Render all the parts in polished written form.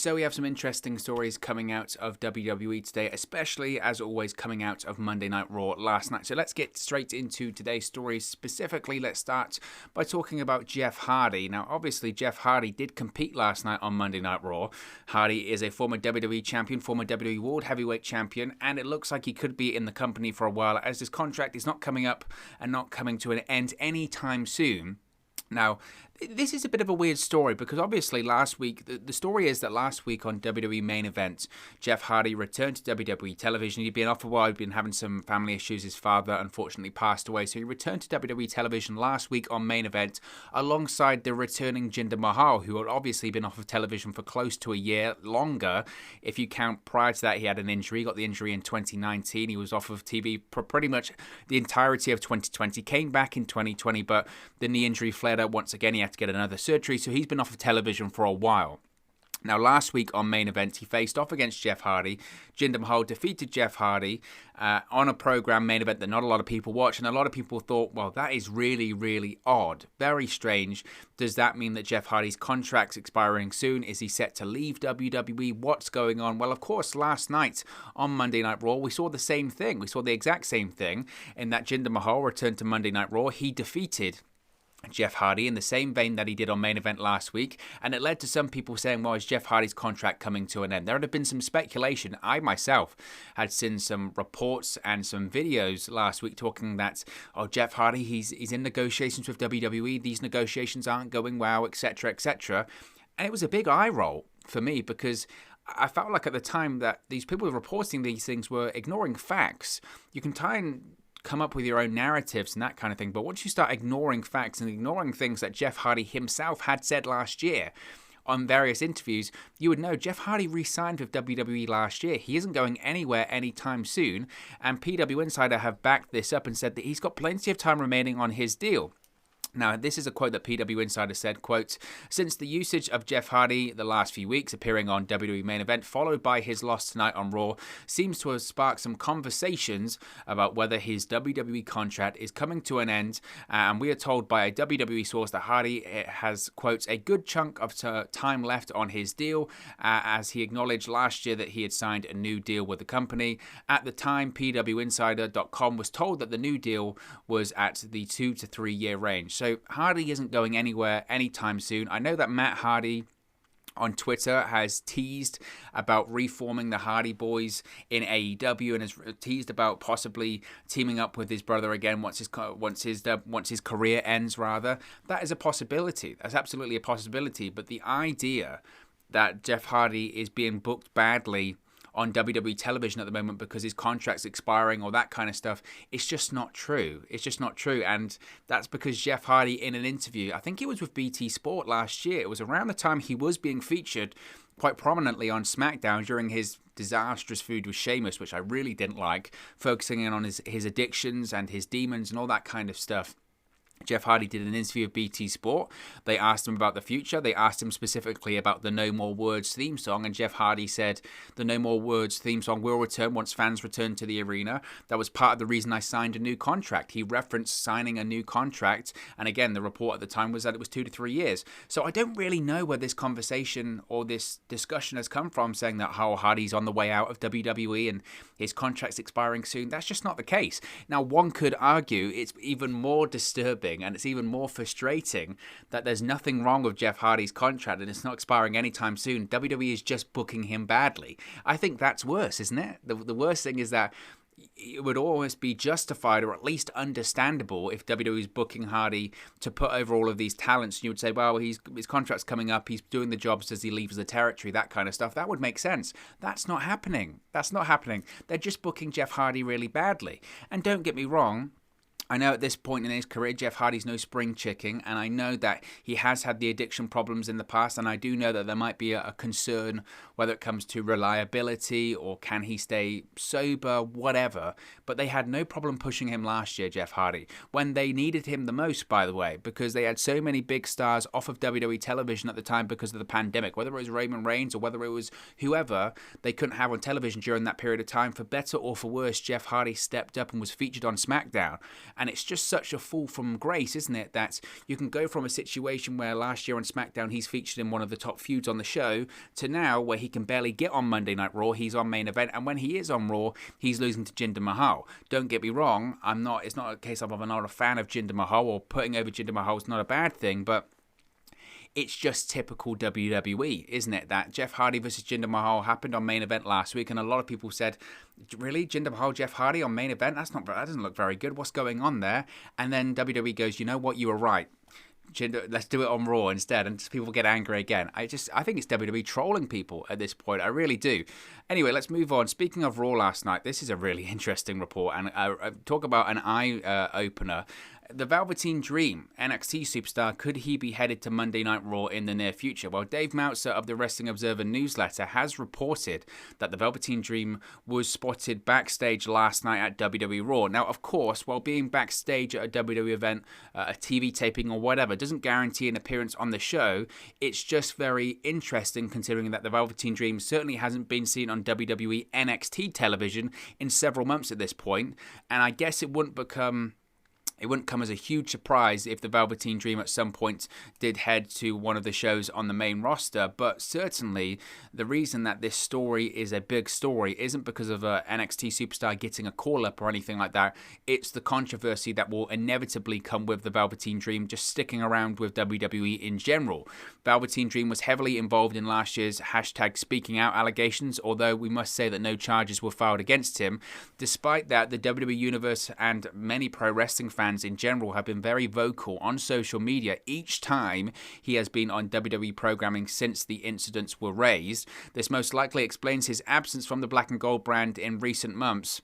So we have some interesting stories coming out of WWE today, especially, as always, coming out of Monday Night Raw last night. So let's get straight into today's stories. Specifically, let's start by talking about Jeff Hardy. Now, obviously, Jeff Hardy did compete last night on Monday Night Raw. Hardy is a former WWE champion, former WWE World Heavyweight champion, and it looks like he could be in the company for a while, as his contract is not coming up and not coming to an end anytime soon. Now, this is a bit of a weird story because obviously last week, the story is that last week on WWE Main Event, Jeff Hardy returned to WWE television. He'd been off a while, he'd been having some family issues. His father unfortunately passed away, so he returned to WWE television last week on Main Event alongside the returning Jinder Mahal, who had obviously been off of television for close to a year, longer. If you count prior to that, he had an injury, he got the injury in 2019. He was off of TV for pretty much the entirety of 2020, came back in 2020, but the knee injury flared up once again. He had to get another surgery, so he's been off of television for a while. Now, last week on Main Event, he faced off against Jeff Hardy. Jinder Mahal defeated Jeff Hardy on a program, Main Event, that not a lot of people watch, and a lot of people thought, well, that is really, really odd. Very strange. Does that mean that Jeff Hardy's contract's expiring soon? Is he set to leave WWE? What's going on? Well, of course, last night on Monday Night Raw, we saw the same thing. We saw the exact same thing in that Jinder Mahal returned to Monday Night Raw. He defeated Jeff Hardy in the same vein that he did on Main Event last week, and it led to some people saying, well, is Jeff Hardy's contract coming to an end? There had been some speculation. I myself had seen some reports and some videos last week talking that, oh, Jeff Hardy, he's in negotiations with WWE, these negotiations aren't going well, etc., etc. And it was a big eye roll for me because I felt like at the time that these people reporting these things were ignoring facts. You can try and come up with your own narratives and that kind of thing, but once you start ignoring facts and ignoring things that Jeff Hardy himself had said last year on various interviews, you would know Jeff Hardy re-signed with WWE last year. He isn't going anywhere anytime soon, and PW Insider have backed this up and said that he's got plenty of time remaining on his deal. Now, this is a quote that PW Insider said, quote, since the usage of Jeff Hardy the last few weeks appearing on WWE Main Event, followed by his loss tonight on Raw, seems to have sparked some conversations about whether his WWE contract is coming to an end. And we are told by a WWE source that Hardy has, quote, a good chunk of time left on his deal, as he acknowledged last year that he had signed a new deal with the company. At the time, PWInsider.com was told that the new deal was at the 2 to 3 year range. So Hardy isn't going anywhere anytime soon. I know that Matt Hardy on Twitter has teased about reforming the Hardy Boys in AEW and has teased about possibly teaming up with his brother again once his career ends, rather. That is a possibility. That's absolutely a possibility. But the idea that Jeff Hardy is being booked badly on WWE television at the moment because his contract's expiring or that kind of stuff, it's just not true. It's just not true. And that's because Jeff Hardy, in an interview, I think it was with BT Sport last year, it was around the time he was being featured quite prominently on SmackDown during his disastrous feud with Sheamus, which I really didn't like, focusing in on his addictions and his demons and all that kind of stuff. Jeff Hardy did an interview with BT Sport. They asked him about the future. They asked him specifically about the No More Words theme song, and Jeff Hardy said the No More Words theme song will return once fans return to the arena. That was part of the reason I signed a new contract. He referenced signing a new contract, and again, the report at the time was that it was 2 to 3 years. So I don't really know where this conversation or this discussion has come from, saying that how Hardy's on the way out of WWE and his contract's expiring soon. That's just not the case. Now, one could argue it's even more disturbing and it's even more frustrating that there's nothing wrong with Jeff Hardy's contract and it's not expiring anytime soon. WWE is just booking him badly. I think that's worse, isn't it? The worst thing is that it would almost be justified or at least understandable if WWE is booking Hardy to put over all of these talents. And you would say, well, his contract's coming up, he's doing the jobs as he leaves the territory, that kind of stuff. That would make sense. That's not happening. That's not happening. They're just booking Jeff Hardy really badly. And don't get me wrong, I know at this point in his career, Jeff Hardy's no spring chicken, and I know that he has had the addiction problems in the past, and I do know that there might be a concern whether it comes to reliability or can he stay sober, whatever. But they had no problem pushing him last year, Jeff Hardy, when they needed him the most, by the way, because they had so many big stars off of WWE television at the time because of the pandemic, whether it was Roman Reigns or whether it was whoever they couldn't have on television during that period of time. For better or for worse, Jeff Hardy stepped up and was featured on SmackDown. And it's just such a fall from grace, isn't it, that you can go from a situation where last year on SmackDown he's featured in one of the top feuds on the show to now where he can barely get on Monday Night Raw. He's on main event, and when he is on Raw, he's losing to Jinder Mahal. Don't get me wrong, it's not a case of I'm not a fan of Jinder Mahal, or putting over Jinder Mahal is not a bad thing, but it's just typical WWE, isn't it? That Jeff Hardy versus Jinder Mahal happened on main event last week, and a lot of people said, really, Jinder Mahal, Jeff Hardy on main event? That doesn't look very good. What's going on there? And then WWE goes, you know what, you were right. Jinder, let's do it on Raw instead, and people get angry again. I think it's WWE trolling people at this point. I really do. Anyway, let's move on. Speaking of Raw last night, this is a really interesting report, and talk about an eye opener. The Velveteen Dream, NXT superstar, could he be headed to Monday Night Raw in the near future? Well, Dave Meltzer of the Wrestling Observer newsletter has reported that the Velveteen Dream was spotted backstage last night at WWE RAW. Now, of course, while being backstage at a WWE event, a TV taping or whatever, doesn't guarantee an appearance on the show. It's just very interesting considering that the Velveteen Dream certainly hasn't been seen on WWE NXT television in several months at this point, and I guess it wouldn't come as a huge surprise if the Velveteen Dream at some point did head to one of the shows on the main roster, but certainly the reason that this story is a big story isn't because of a NXT superstar getting a call-up or anything like that. It's the controversy that will inevitably come with the Velveteen Dream just sticking around with WWE in general. Velveteen Dream was heavily involved in last year's hashtag speaking out allegations, although we must say that no charges were filed against him. Despite that, the WWE Universe and many pro wrestling fans in general have been very vocal on social media each time he has been on WWE programming since the incidents were raised. This most likely explains his absence from the Black and Gold brand in recent months.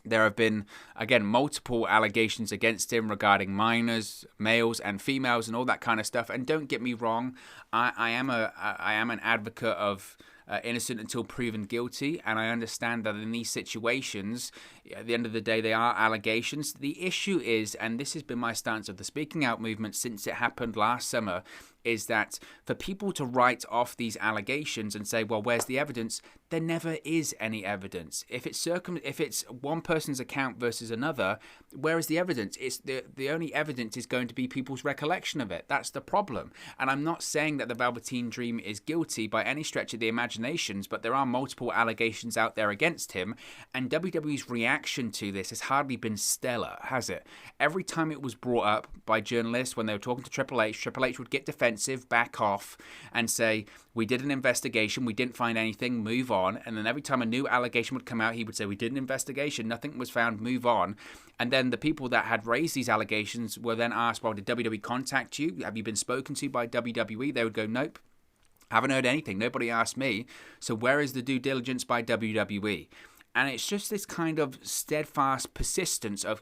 There have been, again, multiple allegations against him regarding minors, males and females and all that kind of stuff. And don't get me wrong, I am an advocate of innocent until proven guilty, and I understand that in these situations, at the end of the day, they are allegations. The issue is, and this has been my stance of the speaking out movement since it happened last summer, is that for people to write off these allegations and say, well, where's the evidence? There never is any evidence. If it's one person's account versus another, where is the evidence? It's the only evidence is going to be people's recollection of it. That's the problem. And I'm not saying that the Velveteen Dream is guilty by any stretch of the imaginations, but there are multiple allegations out there against him, and WWE's reaction to this has hardly been stellar, has it? Every time it was brought up by journalists when they were talking to Triple H would get defensive, back off, and say, we did an investigation, we didn't find anything, move on. And then every time a new allegation would come out, he would say, we did an investigation, nothing was found, move on. And then the people that had raised these allegations were then asked, well, did WWE contact you? Have you been spoken to by WWE? They would go, nope, haven't heard anything, nobody asked me. So where is the due diligence by WWE? And it's just this kind of steadfast persistence of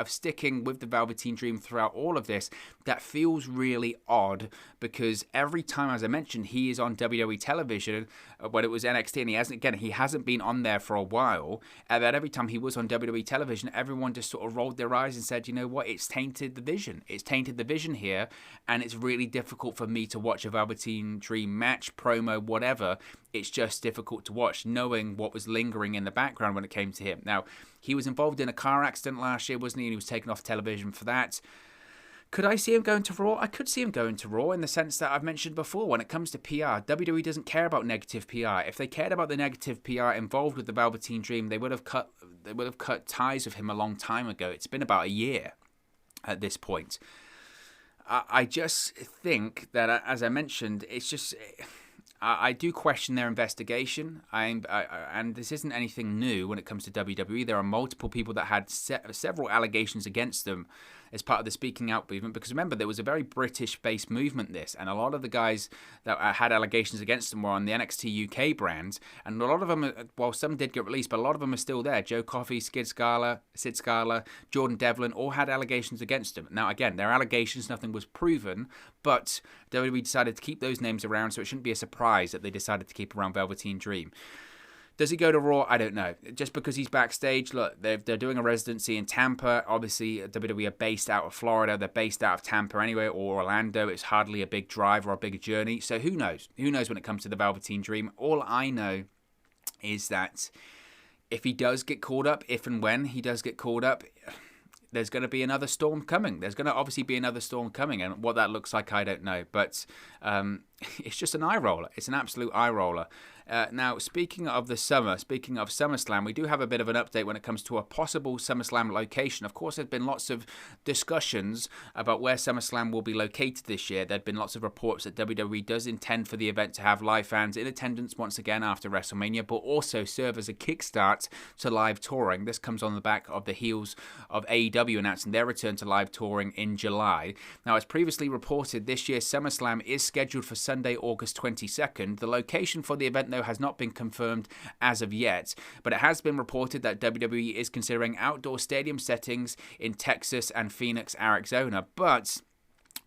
sticking with the Velveteen Dream throughout all of this that feels really odd, because every time, as I mentioned, he is on WWE television, when it was NXT, and he hasn't been on there for a while, and that every time he was on WWE television, everyone just sort of rolled their eyes and said, you know what, it's tainted the vision. It's tainted the vision here, and it's really difficult for me to watch a Velveteen Dream match, promo, whatever. It's just difficult to watch, knowing what was lingering in the background when it came to him. Now, he was involved in a car accident last year, wasn't he? And he was taken off television for that. Could I see him going to Raw? I could see him going to Raw in the sense that I've mentioned before. When it comes to PR, WWE doesn't care about negative PR. If they cared about the negative PR involved with the Velveteen Dream, they would have cut ties with him a long time ago. It's been about a year at this point. I just think that, as I mentioned, it's just... I do question their investigation, and this isn't anything new when it comes to WWE. There are multiple people that had several allegations against them as part of the speaking out movement, because remember, there was a very British-based movement, this, and a lot of the guys that had allegations against them were on the NXT UK brand, and a lot of them, well, some did get released, but a lot of them are still there. Joe Coffey, Sid Scala, Jordan Devlin, all had allegations against them. Now, again, they're allegations, nothing was proven, but WWE decided to keep those names around, so it shouldn't be a surprise that they decided to keep around Velveteen Dream. Does he go to Raw? I don't know. Just because he's backstage, look, they're doing a residency in Tampa. Obviously, WWE are based out of Florida. They're based out of Tampa anyway, or Orlando. It's hardly a big drive or a big journey. So who knows? Who knows when it comes to the Velveteen Dream? All I know is that if he does get called up, if and when he does get called up, there's going to be another storm coming. There's going to obviously be another storm coming, and what that looks like, I don't know. But it's just an eye roller. It's an absolute eye roller. Now, speaking of the summer, speaking of SummerSlam, we do have a bit of an update when it comes to a possible SummerSlam location. Of course, there's been lots of discussions about where SummerSlam will be located this year. There have been lots of reports that WWE does intend for the event to have live fans in attendance once again after WrestleMania, but also serve as a kickstart to live touring. This comes on the back of the heels of AEW announcing their return to live touring in July. Now, as previously reported, this year's SummerSlam is scheduled for Sunday, August 22nd. The location for the event, though, has not been confirmed as of yet, but it has been reported that WWE is considering outdoor stadium settings in Texas and Phoenix, Arizona. But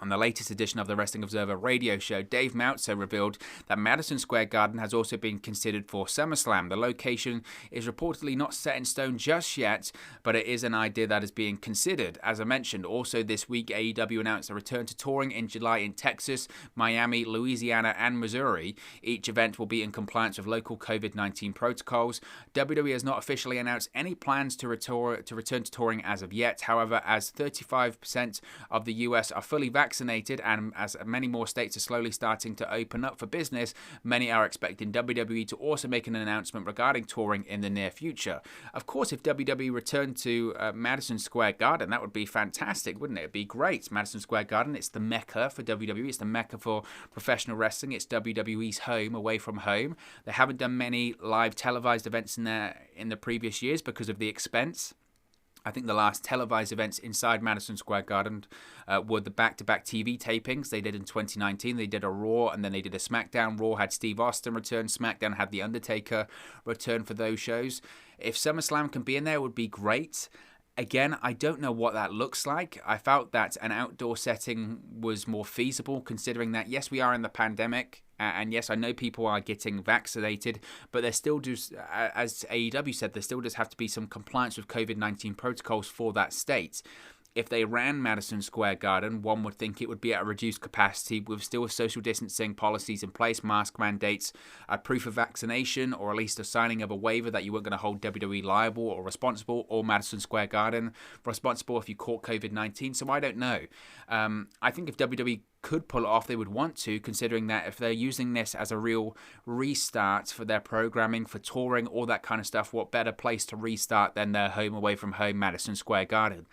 on the latest edition of the Wrestling Observer radio show, Dave Meltzer revealed that Madison Square Garden has also been considered for SummerSlam. The location is reportedly not set in stone just yet, but it is an idea that is being considered. As I mentioned, also this week, AEW announced a return to touring in July in Texas, Miami, Louisiana, and Missouri. Each event will be in compliance with local COVID-19 protocols. WWE has not officially announced any plans to return to touring as of yet. However, as 35% of the US are fully vaccinated, and as many more states are slowly starting to open up for business, many are expecting WWE to also make an announcement regarding touring in the near future. Of course, if WWE returned to Madison Square Garden, that would be fantastic, wouldn't it? It'd be great. Madison Square Garden, it's the mecca for WWE. It's the mecca for professional wrestling. It's WWE's home away from home. They haven't done many live televised events in the previous years because of the expense. I think the last televised events inside Madison Square Garden were the back-to-back TV tapings they did in 2019. They did a Raw and then they did a SmackDown. Raw had Steve Austin return. SmackDown had The Undertaker return for those shows. If SummerSlam can be in there, it would be great. Again, I don't know what that looks like. I felt that an outdoor setting was more feasible, considering that, yes, we are in the pandemic. And yes, I know people are getting vaccinated, but there still does, as AEW said, there still does have to be some compliance with COVID-19 protocols for that state. If they ran Madison Square Garden, one would think it would be at a reduced capacity with still social distancing policies in place, mask mandates, a proof of vaccination, or at least a signing of a waiver that you weren't going to hold WWE liable or responsible, or Madison Square Garden responsible if you caught COVID-19. So I don't know. I think if WWE could pull it off, they would want to, considering that if they're using this as a real restart for their programming, for touring, all that kind of stuff, what better place to restart than their home away from home, Madison Square Garden?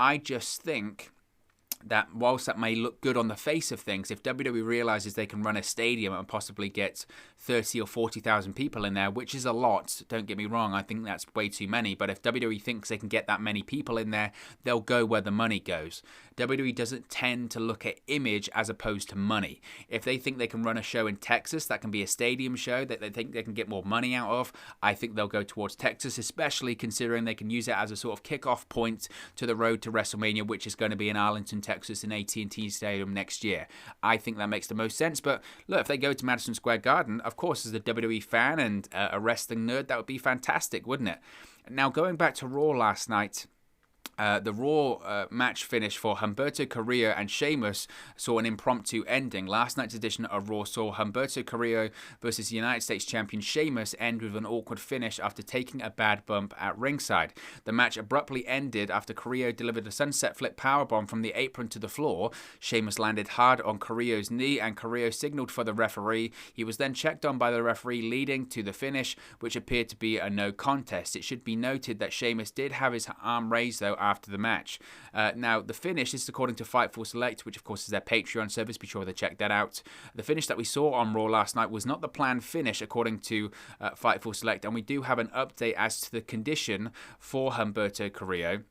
I just think that whilst that may look good on the face of things, if WWE realizes they can run a stadium and possibly get 30 or 40,000 people in there, which is a lot, don't get me wrong, I think that's way too many, but if WWE thinks they can get that many people in there, they'll go where the money goes. WWE doesn't tend to look at image as opposed to money. If they think they can run a show in Texas that can be a stadium show that they think they can get more money out of, I think they'll go towards Texas, especially considering they can use it as a sort of kickoff point to the road to WrestleMania, which is going to be in Arlington, Texas in AT&T Stadium next year. I think that makes the most sense. But look, if they go to Madison Square Garden, of course, as a WWE fan and a wrestling nerd, that would be fantastic, wouldn't it? Now, going back to Raw last night, the Raw match finish for Humberto Carrillo and Sheamus saw an impromptu ending. Last night's edition of Raw saw Humberto Carrillo versus United States champion Sheamus end with an awkward finish after taking a bad bump at ringside. The match abruptly ended after Carrillo delivered a sunset flip powerbomb from the apron to the floor. Sheamus landed hard on Carrillo's knee and Carrillo signaled for the referee. He was then checked on by the referee, leading to the finish, which appeared to be a no contest. It should be noted that Sheamus did have his arm raised, though, after the match. Now, the finish, this is according to Fightful Select, which of course is their Patreon service. Be sure to check that out. The finish that we saw on Raw last night was not the planned finish, according to Fightful Select, and we do have an update as to the condition for Humberto Carrillo.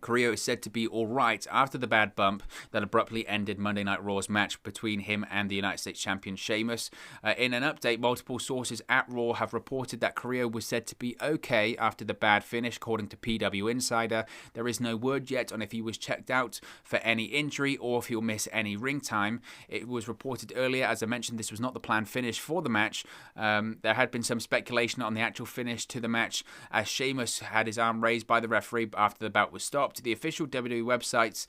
Carrillo is said to be alright after the bad bump that abruptly ended Monday Night Raw's match between him and the United States champion Sheamus. In an update, multiple sources at Raw have reported that Carrillo was said to be okay after the bad finish, according to PW Insider. There is no word yet on if he was checked out for any injury or if he'll miss any ring time. It was reported earlier, as I mentioned, this was not the planned finish for the match. There had been some speculation on the actual finish to the match, as Sheamus had his arm raised by the referee after the bout was stopped. stopped. The official WWE website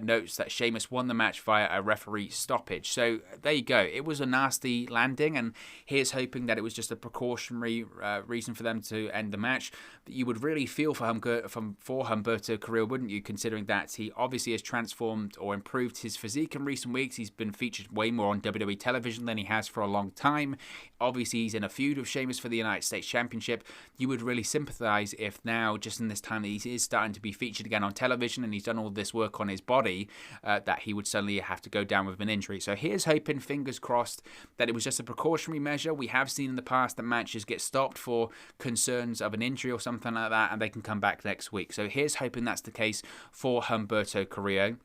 notes that Sheamus won the match via a referee stoppage. So there you go. It was a nasty landing, and here's hoping that it was just a precautionary reason for them to end the match. You would really feel for Humberto Carrillo, wouldn't you, considering that he obviously has transformed or improved his physique in recent weeks. He's been featured way more on WWE television than he has for a long time. Obviously, he's in a feud with Sheamus for the United States Championship. You would really sympathize if now, just in this time that he is starting to be featured again on television and he's done all this work on his body, that he would suddenly have to go down with an injury. So here's hoping, fingers crossed, that it was just a precautionary measure. We have seen in the past that matches get stopped for concerns of an injury or something like that, and they can come back next week. So here's hoping that's the case for Humberto Carrillo.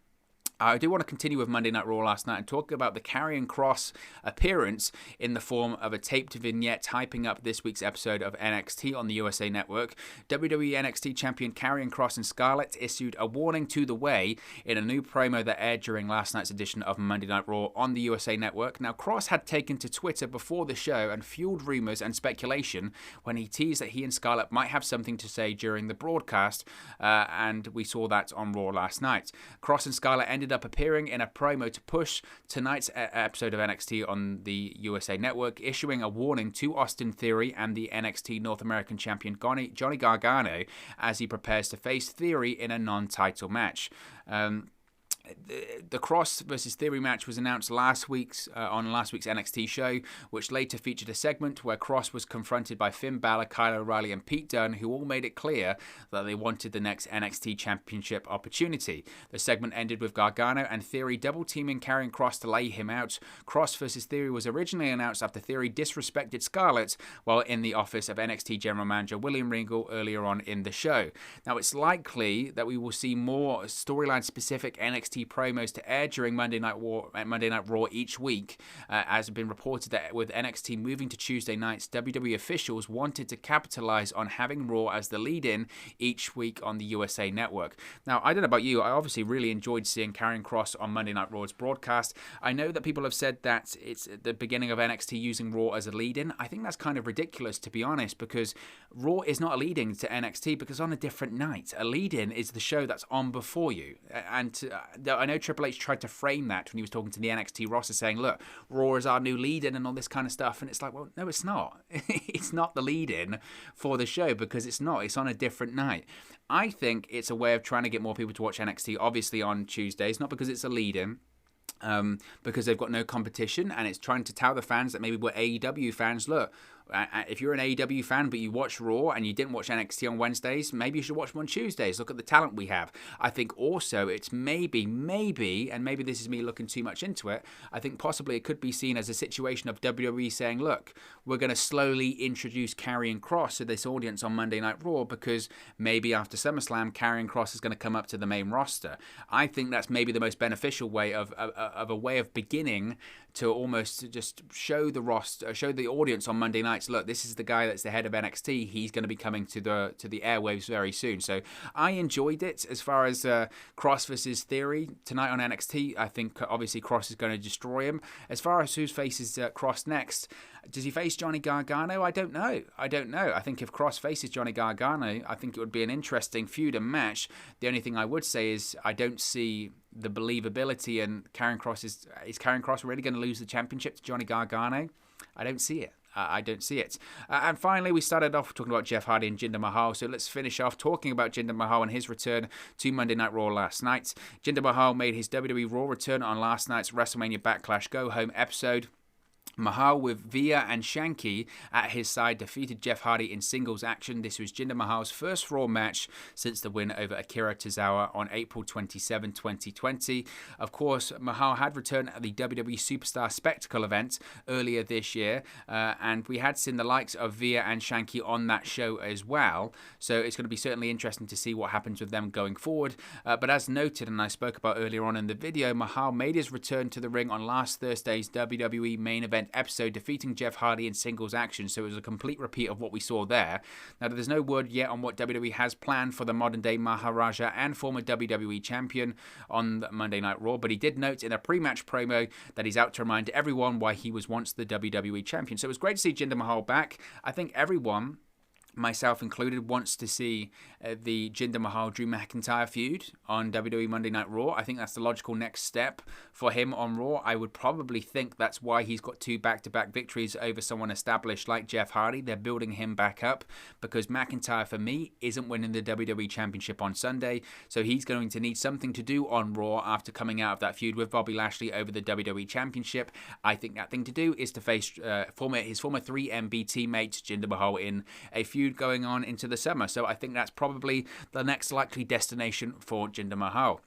I do want to continue with Monday Night Raw last night and talk about the KARRION KROSS appearance in the form of a taped vignette hyping up this week's episode of NXT on the USA Network. WWE NXT champion KARRION KROSS and SCARLETT issued a warning to the way in a new promo that aired during last night's edition of Monday Night Raw on the USA Network. Now, KROSS had taken to Twitter before the show and fueled rumors and speculation when he teased that he and SCARLETT might have something to say during the broadcast, and we saw that on Raw last night. KROSS and SCARLETT ended up appearing in a promo to push tonight's episode of NXT on the USA Network, issuing a warning to Austin Theory and the NXT North American champion Johnny Gargano as he prepares to face Theory in a non-title match. The KROSS versus Theory match was announced on last week's NXT show, which later featured a segment where KROSS was confronted by Finn Balor, Kyle O'Reilly, and Pete Dunne, who all made it clear that they wanted the next NXT Championship opportunity. The segment ended with Gargano and Theory double-teaming KARRION KROSS to lay him out. KROSS versus Theory was originally announced after Theory disrespected SCARLETT while in the office of NXT General Manager William Regal earlier on in the show. Now, it's likely that we will see more storyline-specific NXT promos to air during Monday Night Raw each week, as has been reported that with NXT moving to Tuesday nights, WWE officials wanted to capitalize on having Raw as the lead-in each week on the USA Network. Now, I don't know about you, I obviously really enjoyed seeing KARRION KROSS on Monday Night Raw's broadcast. I know that people have said that it's the beginning of NXT using Raw as a lead-in. I think that's kind of ridiculous, to be honest, because Raw is not a lead-in to NXT because on a different night. A lead-in is the show that's on before you, and I know Triple H tried to frame that when he was talking to the NXT roster, saying, look, Raw is our new lead-in and all this kind of stuff. And it's like, well, no, it's not. It's not the lead-in for the show because it's not. It's on a different night. I think it's a way of trying to get more people to watch NXT, obviously on Tuesdays, not because it's a lead-in, because they've got no competition, and it's trying to tell the fans that maybe we're AEW fans, look, if you're an AEW fan but you watch Raw and you didn't watch NXT on Wednesdays, maybe you should watch them on Tuesdays. Look at the talent we have. I think also it's maybe, and maybe this is me looking too much into it, I think possibly it could be seen as a situation of WWE saying, look, we're going to slowly introduce KARRION KROSS to this audience on Monday Night Raw because maybe after SummerSlam, KARRION KROSS is going to come up to the main roster. I think that's maybe the most beneficial way of a way of beginning to almost just show the roster, show the audience on Monday nights, look, this is the guy that's the head of NXT. He's going to be coming to the airwaves very soon. So I enjoyed it. As far as KROSS versus Theory tonight on NXT, I think obviously KROSS is going to destroy him. As far as who faces KROSS next, does he face Johnny Gargano? I don't know. I think if KROSS faces Johnny Gargano, I think it would be an interesting feud and match. The only thing I would say is I don't see the believability in KARRION KROSS. Is KARRION KROSS really going to lose the championship to Johnny Gargano? I don't see it. I don't see it. And finally, we started off talking about Jeff Hardy and Jinder Mahal. So let's finish off talking about Jinder Mahal and his return to Monday Night Raw last night. Jinder Mahal made his WWE Raw return on last night's WrestleMania Backlash Go Home episode. Mahal, with VIGNETTE and SHANKY at his side, defeated Jeff Hardy in singles action. This was Jinder Mahal's first Raw match since the win over Akira Tozawa on April 27, 2020. Of course, Mahal had returned at the WWE Superstar Spectacle event earlier this year, and we had seen the likes of VIGNETTE and SHANKY on that show as well. So it's going to be certainly interesting to see what happens with them going forward. But as noted, and I spoke about earlier on in the video, Mahal made his return to the ring on last Thursday's WWE main event episode, defeating Jeff Hardy in singles action. So it was a complete repeat of what we saw there. Now, there's no word yet on what WWE has planned for the modern day Maharaja and former WWE champion on Monday Night Raw, but he did note in a pre-match promo that he's out to remind everyone why he was once the WWE champion. So it was great to see Jinder Mahal back. I think everyone myself included, wants to see the Jinder Mahal Drew McIntyre feud on WWE Monday Night Raw. I think that's the logical next step for him on Raw. I would probably think that's why he's got 2 back-to-back victories over someone established like Jeff Hardy. They're building him back up because McIntyre, for me, isn't winning the WWE Championship on Sunday, so he's going to need something to do on Raw after coming out of that feud with Bobby Lashley over the WWE Championship. I think that thing to do is to face his former 3MB teammate Jinder Mahal in a feud going on into the summer. So I think that's probably the next likely destination for Jinder Mahal.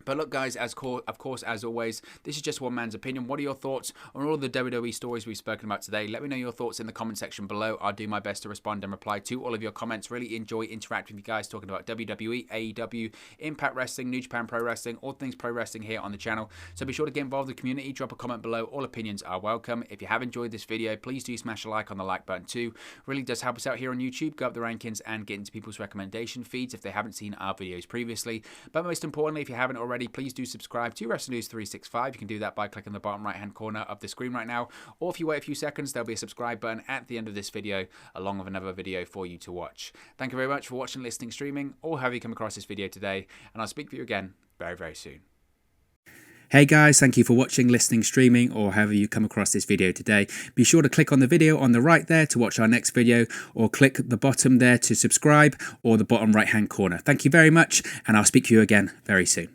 But look, guys, of course, as always, this is just one man's opinion. What are your thoughts on all the WWE stories we've spoken about today? Let me know your thoughts in the comment section below. I'll do my best to respond and reply to all of your comments. Really enjoy interacting with you guys, talking about WWE, AEW, Impact Wrestling, New Japan Pro Wrestling, all things pro wrestling here on the channel. So be sure to get involved in the community. Drop a comment below. All opinions are welcome. If you have enjoyed this video, please do smash a like on the like button too. Really does help us out here on YouTube. Go up the rankings and get into people's recommendation feeds if they haven't seen our videos previously. But most importantly, if you haven't already, please do subscribe to Wrestling News 365. You can do that by clicking the bottom right hand corner of the screen right now, or if you wait a few seconds, there'll be a subscribe button at the end of this video along with another video for you to watch. Thank you very much for watching, listening, streaming, or have you come across this video today, and I'll speak to you again very, very soon. Hey guys, thank you for watching, listening, streaming, or however you come across this video today. Be sure to click on the video on the right there to watch our next video, or click the bottom there to subscribe, or the bottom right hand corner. Thank you very much, and I'll speak to you again very soon.